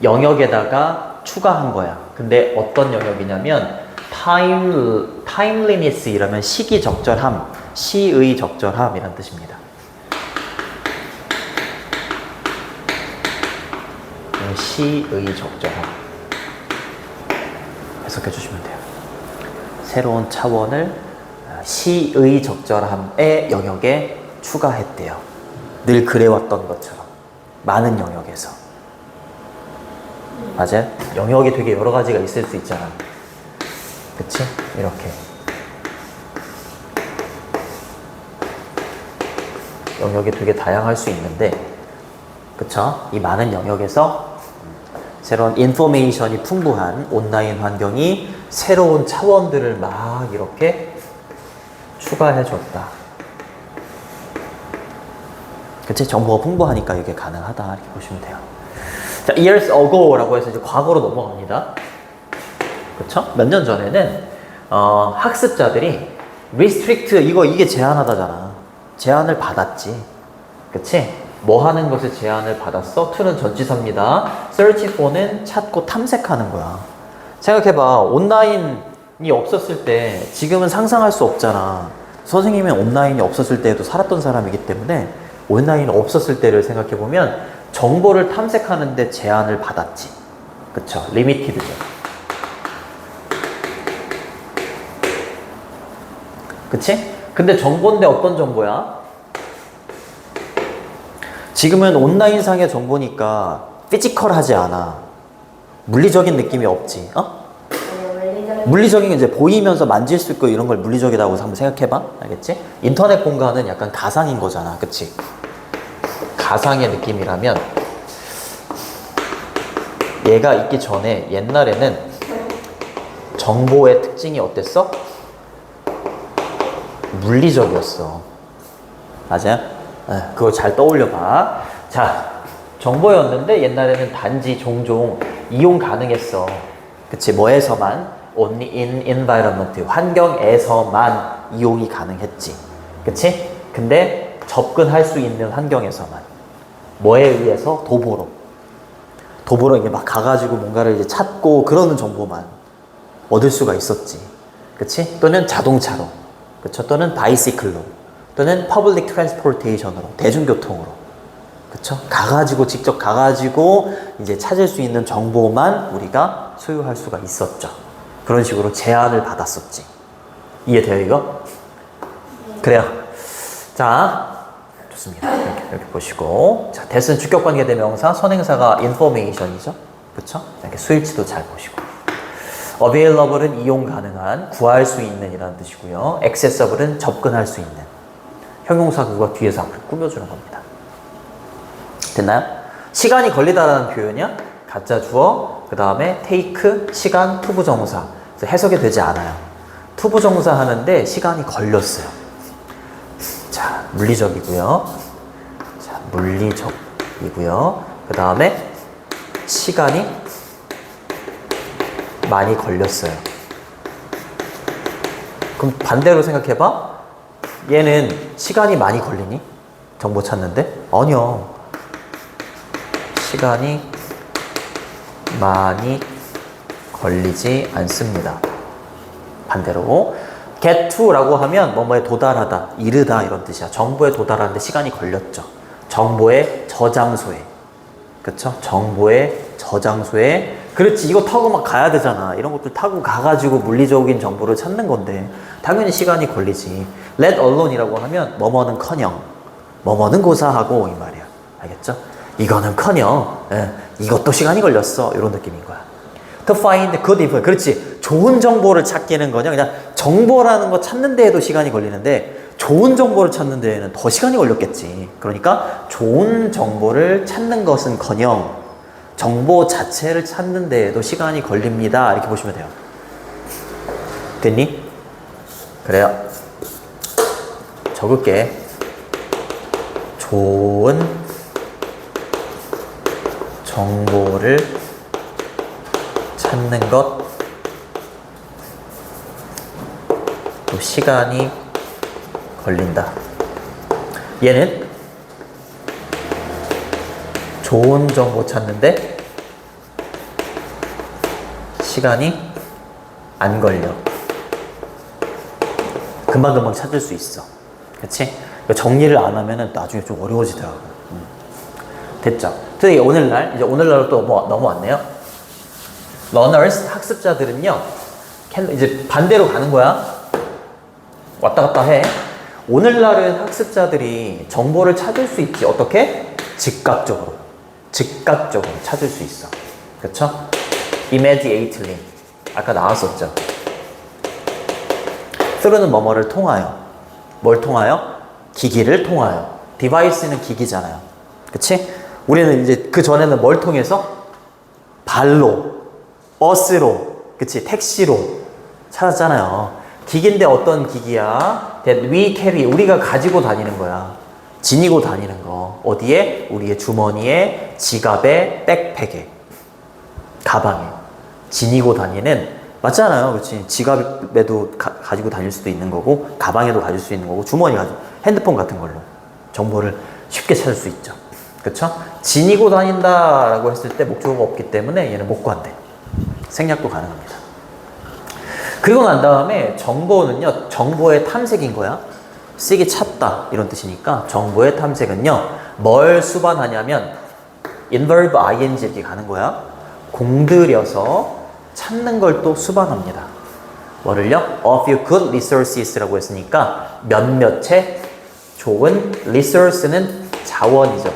영역에다가 추가한 거야. 근데 어떤 영역이냐면 timeliness 이라면 시기 적절함, 시의 적절함 이란 뜻입니다. 시의 적절함 해석해 주시면 돼요. 새로운 차원을 시의 적절함의 영역에 추가했대요. 늘 그래왔던 것처럼 많은 영역에서. 맞아요? 영역이 되게 여러 가지가 있을 수 있잖아. 그치? 이렇게 영역이 되게 다양할 수 있는데 그쵸? 이 많은 영역에서 새로운 인포메이션이 풍부한 온라인 환경이 새로운 차원들을 막 이렇게 추가해줬다. 그치? 정보가 풍부하니까 이게 가능하다 이렇게 보시면 돼요. 자, years ago라고 해서 이제 과거로 넘어갑니다. 그쵸? 몇 년 전에는 학습자들이 restrict 이게 제한하다잖아. 제한을 받았지. 그치? 뭐 하는 것에 제한을 받았어? to는 전치사입니다. search for는 찾고 탐색하는 거야. 생각해봐. 온라인이 없었을 때 지금은 상상할 수 없잖아. 선생님은 온라인이 없었을 때에도 살았던 사람이기 때문에 온라인이 없었을 때를 생각해보면 정보를 탐색하는데 제한을 받았지. 그쵸? 리미티드죠. 그치? 근데 정보인데 어떤 정보야? 지금은 온라인상의 정보니까 피지컬하지 않아. 물리적인 느낌이 없지. 물리적인 물리적인 게 이제 보이면서 만질 수 있고 이런 걸 물리적이라고 한번 생각해봐. 알겠지? 인터넷 공간은 약간 가상인 거잖아. 그치? 가상의 느낌이라면 얘가 있기 전에 옛날에는 정보의 특징이 어땠어? 물리적이었어. 맞아요? 그거 잘 떠올려봐. 자, 정보였는데 옛날에는 단지 종종 이용 가능했어. 그치? 뭐에서만? Only in environment. 환경에서만 이용이 가능했지. 그치? 근데 접근할 수 있는 환경에서만. 뭐에 의해서? 도보로. 도보로 이게 막 가가지고 뭔가를 이제 찾고 그러는 정보만 얻을 수가 있었지. 그치? 또는 자동차로. 그쵸? 또는 바이시클로. 또는 퍼블릭 트랜스포테이션으로. 대중교통으로. 그쵸? 가가지고, 직접 가가지고 이제 찾을 수 있는 정보만 우리가 소유할 수가 있었죠. 그런 식으로 제한을 받았었지. 이해돼요, 이거? 그래요. 자, 좋습니다. 이렇게 보시고. 자, 대스는 주격관계 대명사, 선행사가 information이죠. 그쵸? 이렇게 수일치도 잘 보시고. available은 이용 가능한, 구할 수 있는 이라는 뜻이고요. accessible은 접근할 수 있는. 형용사 그거 뒤에서 앞을 꾸며주는 겁니다. 됐나요? 시간이 걸리다라는 표현이야. 가짜 주어, 그 다음에 take, 시간, 투부정사. 그래서 해석이 되지 않아요. 투부정사 하는데 시간이 걸렸어요. 자, 물리적이고요. 자, 물리적이고요. 그 다음에 시간이 많이 걸렸어요. 그럼 반대로 생각해봐. 얘는 시간이 많이 걸리니? 정보 찾는데? 아니요. 시간이 많이 걸리지 않습니다. 반대로 get to라고 하면 뭐뭐에 도달하다, 이르다 이런 뜻이야. 정보에 도달하는데 시간이 걸렸죠. 정보의 저장소에. 그쵸? 정보의 저장소에. 그렇지, 이거 타고 막 가야 되잖아. 이런 것들 타고 가가지고 물리적인 정보를 찾는 건데 당연히 시간이 걸리지. let alone이라고 하면 뭐뭐는커녕 뭐뭐는 고사하고 이 말이야. 알겠죠? 이거는커녕 이것도 시간이 걸렸어. 이런 느낌인 거야. To find good info. 그렇지. 좋은 정보를 찾기는 거냐. 그냥 정보라는 거 찾는 데에도 시간이 걸리는데 좋은 정보를 찾는 데에는 더 시간이 걸렸겠지. 그러니까 좋은 정보를 찾는 것은커녕 정보 자체를 찾는 데에도 시간이 걸립니다. 이렇게 보시면 돼요. 됐니? 그래요. 적을게. 좋은 정보를 찾는 것, 또 시간이 걸린다. 얘는 좋은 정보 찾는데 시간이 안 걸려. 금방금방 찾을 수 있어. 그치? 정리를 안 하면 나중에 좀 어려워지더라고. 됐죠? 특히 오늘날, 이제 오늘날로 또 넘어왔네요. Learners, 학습자들은요, 이제 반대로 가는 거야. 왔다 갔다 해. 오늘날은 학습자들이 정보를 찾을 수 있지. 어떻게? 즉각적으로 찾을 수 있어. 그쵸? Immediately. 아까 나왔었죠. through는 뭐뭐를 통하여. 뭘 통하여? 기기를 통하여. 디바이스는 기기잖아요. 그치? 우리는 이제 그 전에는 뭘 통해서? 발로, 버스로, 그치? 택시로 찾았잖아요. 기기인데 어떤 기기야? That we carry. 우리가 가지고 다니는 거야. 지니고 다니는 거. 어디에? 우리의 주머니에, 지갑에, 백팩에, 가방에. 지니고 다니는, 맞잖아요. 그치? 지갑에도 가지고 다닐 수도 있는 거고, 가방에도 가질 수 있는 거고, 주머니 가지고, 핸드폰 같은 걸로 정보를 쉽게 찾을 수 있죠. 그쵸? 지니고 다닌다라고 했을 때 목적어가 없기 때문에 얘는 못 구한대. 생략도 가능합니다. 그리고 난 다음에 정보는요, 정보의 탐색인 거야. 쓰기 찾다 이런 뜻이니까 정보의 탐색은요, 뭘 수반하냐면 inverb ing 이렇게 가는 거야. 공들여서 찾는 걸 또 수반합니다. 뭐를요? A few good resources라고 했으니까 몇몇의 좋은 resource는 자원이죠.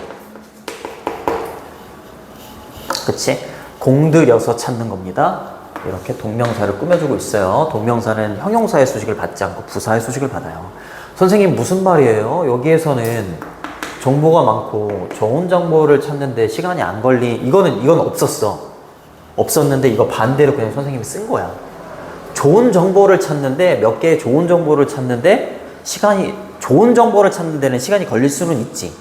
그치? 공들여서 찾는 겁니다. 이렇게 동명사를 꾸며주고 있어요. 동명사는 형용사의 수식을 받지 않고 부사의 수식을 받아요. 선생님 무슨 말이에요? 여기에서는 정보가 많고 좋은 정보를 찾는데 시간이 안 이건 없었는데 이거 반대로 그냥 선생님이 쓴 거야. 좋은 정보를 찾는데 몇 개의 좋은 정보를 찾는데 좋은 정보를 찾는 데는 시간이 걸릴 수는 있지.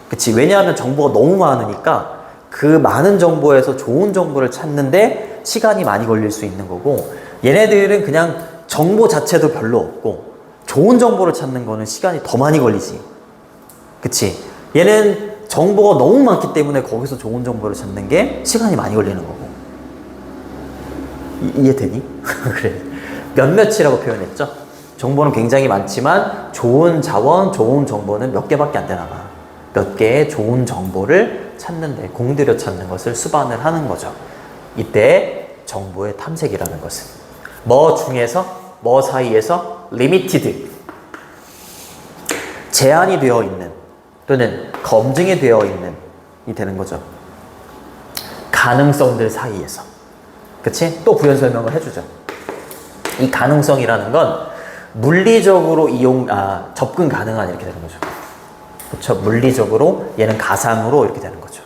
그치? 왜냐하면 정보가 너무 많으니까 그 많은 정보에서 좋은 정보를 찾는데 시간이 많이 걸릴 수 있는 거고, 얘네들은 그냥 정보 자체도 별로 없고 좋은 정보를 찾는 거는 시간이 더 많이 걸리지. 그치? 얘는 정보가 너무 많기 때문에 거기서 좋은 정보를 찾는 게 시간이 많이 걸리는 거고. 이해되니? 그래. 몇몇이라고 표현했죠? 정보는 굉장히 많지만 좋은 자원, 좋은 정보는 몇 개밖에 안 되나 봐. 몇 개의 좋은 정보를 찾는데 공들여 찾는 것을 수반을 하는 거죠. 이때 정보의 탐색이라는 것은 뭐 중에서 뭐 사이에서 limited, 제한이 되어 있는 또는 검증이 되어 있는 이 되는 거죠. 가능성들 사이에서. 그치? 또 부연 설명을 해주죠. 이 가능성이라는 건 물리적으로 접근 가능한 이렇게 되는 거죠. 그쵸? 물리적으로 얘는 가상으로 이렇게 되는 거죠.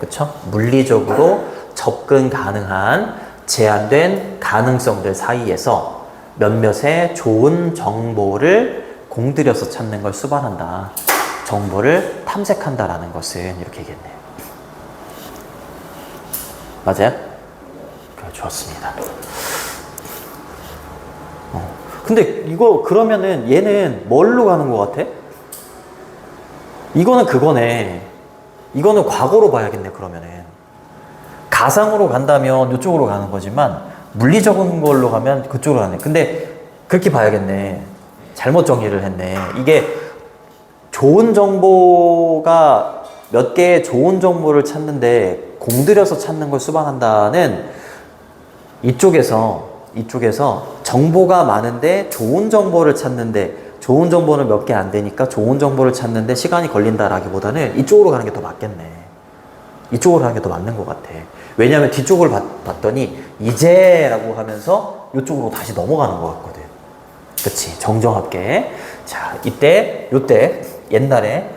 그쵸? 물리적으로 접근 가능한 제한된 가능성들 사이에서 몇몇의 좋은 정보를 공들여서 찾는 걸 수반한다. 정보를 탐색한다라는 것은 이렇게 얘기했네요. 맞아요? 그래, 좋았습니다. 근데 이거 그러면은 얘는 뭘로 가는 것 같아? 이거는 그거네. 이거는 과거로 봐야겠네. 그러면은 가상으로 간다면 이쪽으로 가는 거지만 물리적인 걸로 가면 그쪽으로 가네. 근데 그렇게 봐야겠네. 잘못 정리를 했네. 이게 좋은 정보가 몇 개의 좋은 정보를 찾는데 공들여서 찾는 걸 수반한다는 이쪽에서 정보가 많은데 좋은 정보를 찾는데 좋은 정보는 몇 개 안 되니까 좋은 정보를 찾는데 시간이 걸린다라기보다는 이쪽으로 가는 게 더 맞겠네. 이쪽으로 가는 게 더 맞는 것 같아. 왜냐하면 뒤쪽을 봤더니 이제라고 하면서 이쪽으로 다시 넘어가는 것 같거든. 그치? 정정할게. 자, 요때 옛날에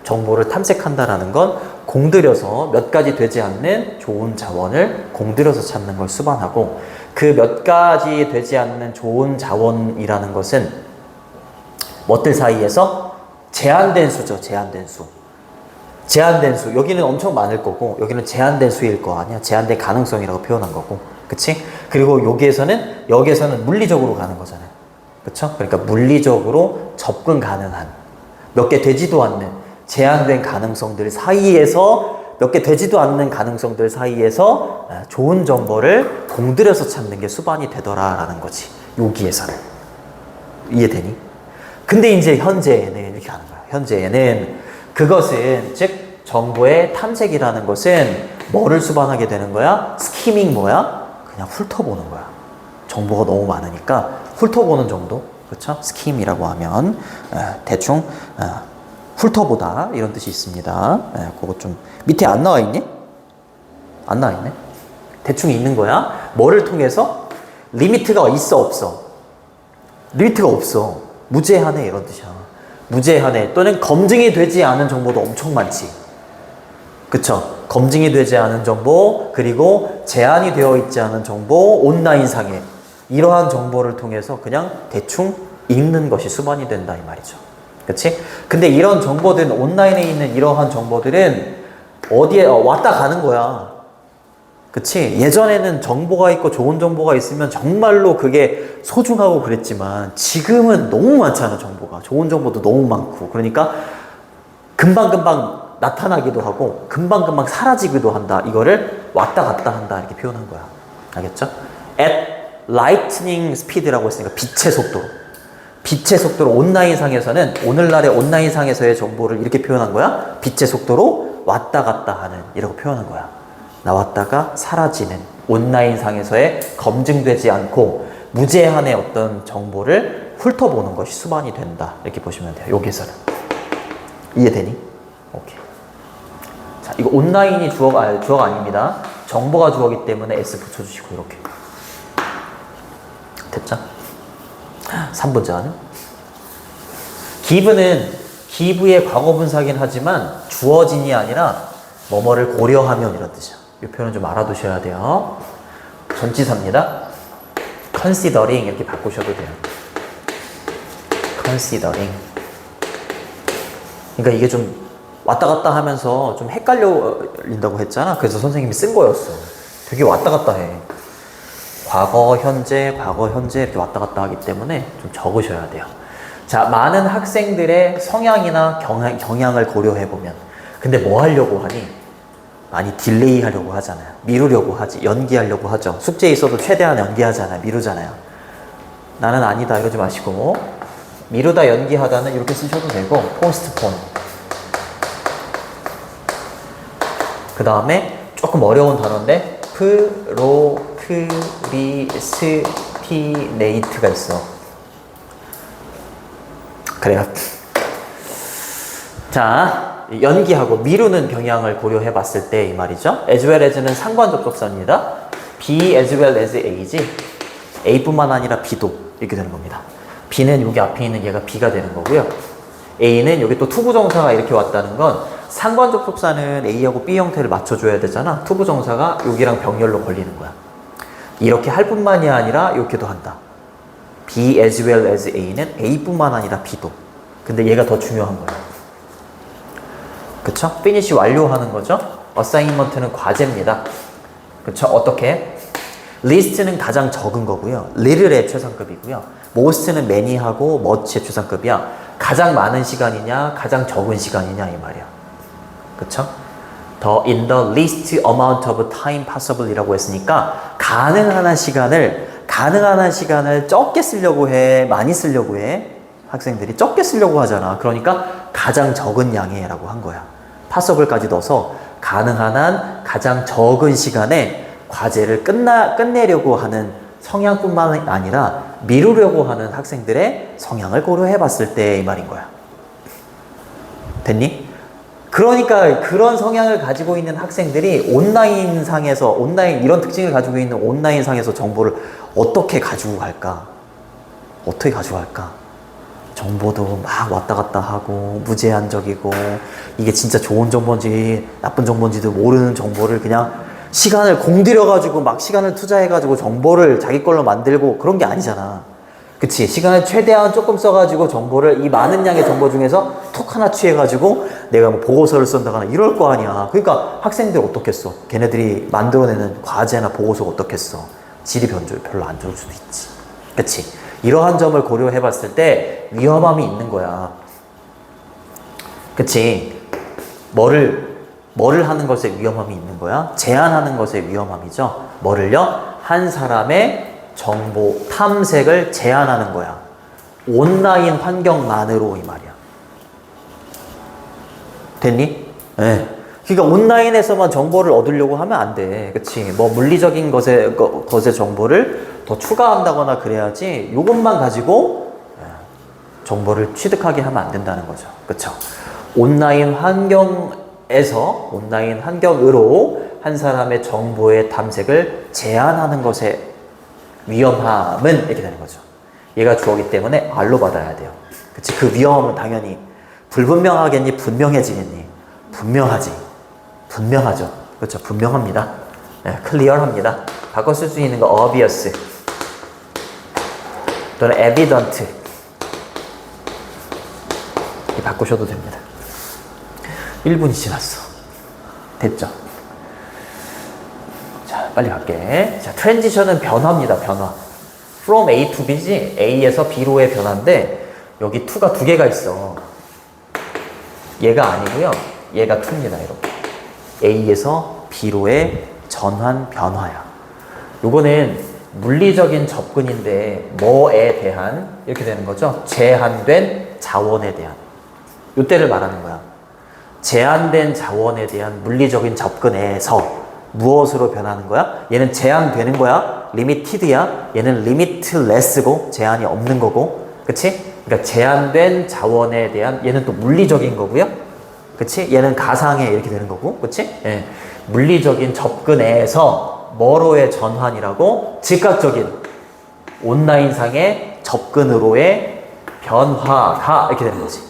정보를 탐색한다라는 건 공들여서 몇 가지 되지 않는 좋은 자원을 공들여서 찾는 걸 수반하고, 그 몇 가지 되지 않는 좋은 자원이라는 것은 뭐들 사이에서 제한된 수죠. 제한된 수. 여기는 엄청 많을 거고 여기는 제한된 수일 거 아니야. 제한된 가능성이라고 표현한 거고. 그치? 그리고 여기에서는 물리적으로 가는 거잖아요. 그쵸? 그러니까 물리적으로 접근 가능한 몇 개 되지도 않는 제한된 가능성들 사이에서 좋은 정보를 공들여서 찾는 게 수반이 되더라라는 거지. 여기에서는. 이해되니? 근데 이제 현재에는 이렇게 하는 거야. 현재에는 그것은 즉 정보의 탐색이라는 것은 뭐를 수반하게 되는 거야? 스키밍 뭐야? 그냥 훑어보는 거야. 정보가 너무 많으니까 훑어보는 정도. 그렇죠? 스킴이라고 하면 대충 훑어보다 이런 뜻이 있습니다. 그거 좀 밑에 안 나와 있니? 안 나와 있네. 대충 있는 거야. 뭐를 통해서? 리미트가 있어 없어? 리미트가 없어. 무제한해 이런 뜻이야. 무제한해 또는 검증이 되지 않은 정보도 엄청 많지. 그쵸? 검증이 되지 않은 정보, 그리고 제한이 되어 있지 않은 정보, 온라인상에 이러한 정보를 통해서 그냥 대충 읽는 것이 수반이 된다 이 말이죠. 그치? 근데 이런 정보들은, 온라인에 있는 이러한 정보들은 어디에 왔다 가는 거야. 그치? 예전에는 정보가 있고 좋은 정보가 있으면 정말로 그게 소중하고 그랬지만 지금은 너무 많잖아. 정보가. 좋은 정보도 너무 많고. 그러니까 금방금방 나타나기도 하고 금방금방 사라지기도 한다. 이거를 왔다 갔다 한다 이렇게 표현한 거야. 알겠죠? at lightning speed라고 했으니까 빛의 속도로 온라인상에서는, 오늘날의 온라인상에서의 정보를 이렇게 표현한 거야. 빛의 속도로 왔다 갔다 하는 이라고 표현한 거야. 나왔다가 사라지는, 온라인상에서의 검증되지 않고 무제한의 어떤 정보를 훑어보는 것이 수반이 된다 이렇게 보시면 돼요. 여기서는. 이해되니? 오케이. 자, 이거 온라인이 주어가 아닙니다. 정보가 주어기 때문에 S 붙여주시고 이렇게. 됐죠? 3분전. give는 give의 과거분사긴 하지만 주어진이 아니라 뭐뭐를 고려하면 이런 뜻이야. 이 표현은 좀 알아두셔야 돼요. 전치사입니다. considering 이렇게 바꾸셔도 돼요. considering. 그러니까 이게 좀 왔다 갔다 하면서 좀 헷갈린다고 했잖아. 그래서 선생님이 쓴 거였어. 되게 왔다 갔다 해. 과거, 현재 이렇게 왔다 갔다 하기 때문에 좀 적으셔야 돼요. 자, 많은 학생들의 성향이나 경향을 고려해보면 근데 뭐 하려고 하니? 많이 딜레이 하려고 하잖아요. 미루려고 하지. 연기하려고 하죠. 숙제에 있어도 최대한 연기하잖아요. 미루잖아요. 나는 아니다 이러지 마시고 미루다 연기하다는 이렇게 쓰셔도 되고 postpone. 그 다음에 조금 어려운 단어인데 procrastinate가 있어. 그래요. 자, 연기하고 미루는 경향을 고려해 봤을 때 이 말이죠. as well as는 상관접속사입니다. be as well as a지. a뿐만 아니라 b도 이렇게 되는 겁니다. b는 여기 앞에 있는 얘가 b가 되는 거고요. a는 여기 또 투부정사가 이렇게 왔다는 건 상관접속사는 a하고 b 형태를 맞춰줘야 되잖아. 투부정사가 여기랑 병렬로 걸리는 거야. 이렇게 할 뿐만이 아니라 이렇게도 한다. be as well as a는 a뿐만 아니라 b도. 근데 얘가 더 중요한 거야. 그쵸? finish 완료하는 거죠. assignment는 과제입니다. 그쵸? 어떻게? list는 가장 적은 거고요. little의 최상급이고요. most는 many하고 much의 최상급이야. 가장 많은 시간이냐, 가장 적은 시간이냐 이 말이야. 그쵸? 더 in the least amount of time possible 이라고 했으니까 가능한 한 시간을 적게 쓰려고 해, 많이 쓰려고 해. 학생들이 적게 쓰려고 하잖아. 그러니까 가장 적은 양의 라고 한 거야. possible까지 넣어서 가능한 한 가장 적은 시간에 과제를 끝내려고 하는 성향뿐만 아니라 미루려고 하는 학생들의 성향을 고려해 봤을 때 이 말인 거야. 됐니? 그러니까 그런 성향을 가지고 있는 학생들이 온라인 이런 특징을 가지고 있는 온라인 상에서 정보를 어떻게 가지고 갈까? 정보도 막 왔다 갔다 하고 무제한적이고 이게 진짜 좋은 정보인지 나쁜 정보인지도 모르는 정보를 그냥 시간을 공들여가지고 막 시간을 투자해가지고 정보를 자기 걸로 만들고 그런 게 아니잖아. 그치? 시간을 최대한 조금 써가지고 정보를 이 많은 양의 정보 중에서 톡 하나 취해가지고 내가 뭐 보고서를 쓴다거나 이럴 거 아니야. 그러니까 학생들 어떻겠어? 걔네들이 만들어내는 과제나 보고서가 어떻겠어? 질이 별로 안 좋을 수도 있지. 그치? 이러한 점을 고려해 봤을 때 위험함이 있는 거야. 그치? 뭐를 하는 것에 위험함이 있는 거야? 제한하는 것에 위험함이죠. 뭐를요? 한 사람의 정보 탐색을 제한하는 거야. 온라인 환경만으로 이 말이야. 됐니? 네. 그러니까 온라인에서만 정보를 얻으려고 하면 안 돼. 그치? 뭐 물리적인 것의 정보를 더 추가한다거나 그래야지 이것만 가지고 정보를 취득하게 하면 안 된다는 거죠. 그쵸? 온라인 환경으로 한 사람의 정보의 탐색을 제한하는 것의 위험함은 이렇게 되는 거죠. 얘가 주어기 때문에 R로 받아야 돼요. 그치? 그 위험은 당연히 불분명하겠니? 분명해지겠니? 분명하죠. 그렇죠? 분명합니다. 네, 클리어합니다. 바꿔 쓸 수 있는 거 obvious 또는 evident 이렇게 바꾸셔도 됩니다. 1분이 지났어. 됐죠? 자, 빨리 갈게. 자, 트랜지션은 변화입니다. 변화. from A to B지. A에서 B로의 변화인데 여기 to가 두 개가 있어. 얘가 아니고요. 얘가 to입니다. 이렇게. A에서 B로의 전환 변화야. 요거는 물리적인 접근인데 뭐에 대한 이렇게 되는 거죠. 제한된 자원에 대한. 요때를 말하는 거야. 제한된 자원에 대한 물리적인 접근에서 무엇으로 변하는 거야? 얘는 제한되는 거야. limited야. 얘는 limitless고 제한이 없는 거고. 그치? 그러니까 제한된 자원에 대한 얘는 또 물리적인 거고요. 그치? 얘는 가상의 이렇게 되는 거고. 그치? 예. 물리적인 접근에서 뭐로의 전환이라고? 즉각적인 온라인상의 접근으로의 변화가 이렇게 되는 거지.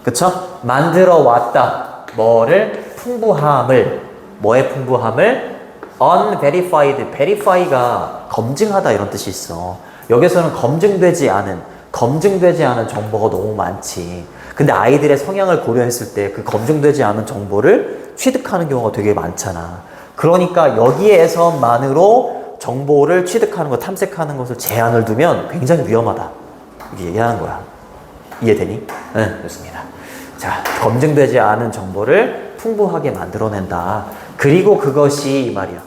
그쵸? 만들어 왔다. 뭐를? 풍부함을. 뭐의 풍부함을? unverified. verify가 검증하다 이런 뜻이 있어. 여기서는 검증되지 않은 정보가 너무 많지. 근데 아이들의 성향을 고려했을 때 그 검증되지 않은 정보를 취득하는 경우가 되게 많잖아. 그러니까 여기에서만으로 정보를 취득하는 것, 탐색하는 것을 제한을 두면 굉장히 위험하다. 이렇게 얘기하는 거야. 이해되니? 네, 좋습니다. 자, 검증되지 않은 정보를 풍부하게 만들어낸다. 그리고 그것이 이 말이야.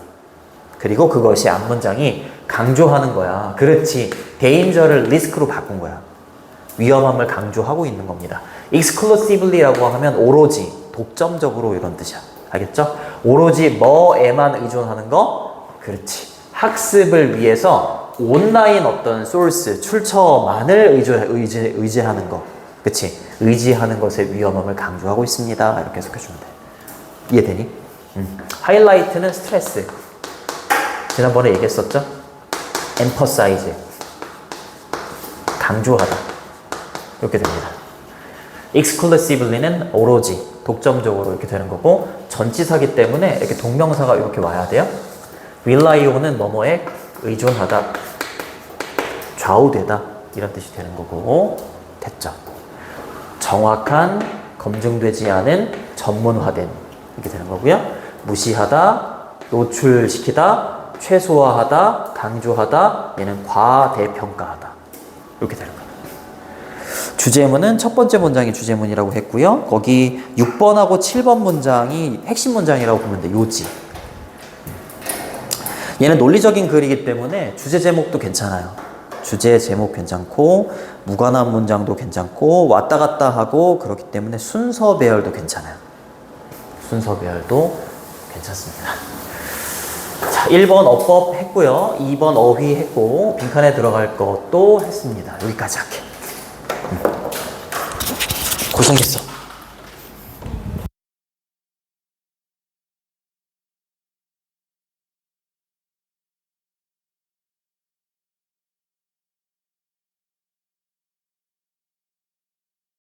그리고 그것이 앞문장이 강조하는 거야. 그렇지. danger를 risk로 바꾼 거야. 위험함을 강조하고 있는 겁니다. exclusively라고 하면 오로지, 독점적으로 이런 뜻이야. 알겠죠? 오로지 뭐에만 의존하는 거? 그렇지. 학습을 위해서 온라인 어떤 소스, 출처만을 의지하는 거. 그치? 의지하는 것의 위험함을 강조하고 있습니다. 이렇게 해석해주면 돼. 이해되니? 하이라이트는 스트레스. 지난번에 얘기했었죠? emphasize. 강조하다. 이렇게 됩니다. exclusively는 오로지, 독점적으로 이렇게 되는 거고, 전치사기 때문에 이렇게 동명사가 이렇게 와야 돼요. rely on은 뭐뭐에 의존하다, 좌우되다 이런 뜻이 되는 거고, 됐죠? 정확한, 검증되지 않은, 전문화된 이렇게 되는 거고요. 무시하다, 노출시키다, 최소화하다, 강조하다, 얘는 과대평가하다 이렇게 되는 거예요. 주제문은 첫 번째 문장이 주제문이라고 했고요. 거기 6번하고 7번 문장이 핵심 문장이라고 보면 돼. 요지. 얘는 논리적인 글이기 때문에 주제 제목도 괜찮아요. 주제 제목 괜찮고 무관한 문장도 괜찮고 왔다 갔다 하고 그렇기 때문에 순서 배열도 괜찮아요. 순서 배열도 괜찮습니다. 자, 1번 어법 했고요. 2번 어휘 했고 빈칸에 들어갈 것도 했습니다. 여기까지 할게. 고생했어.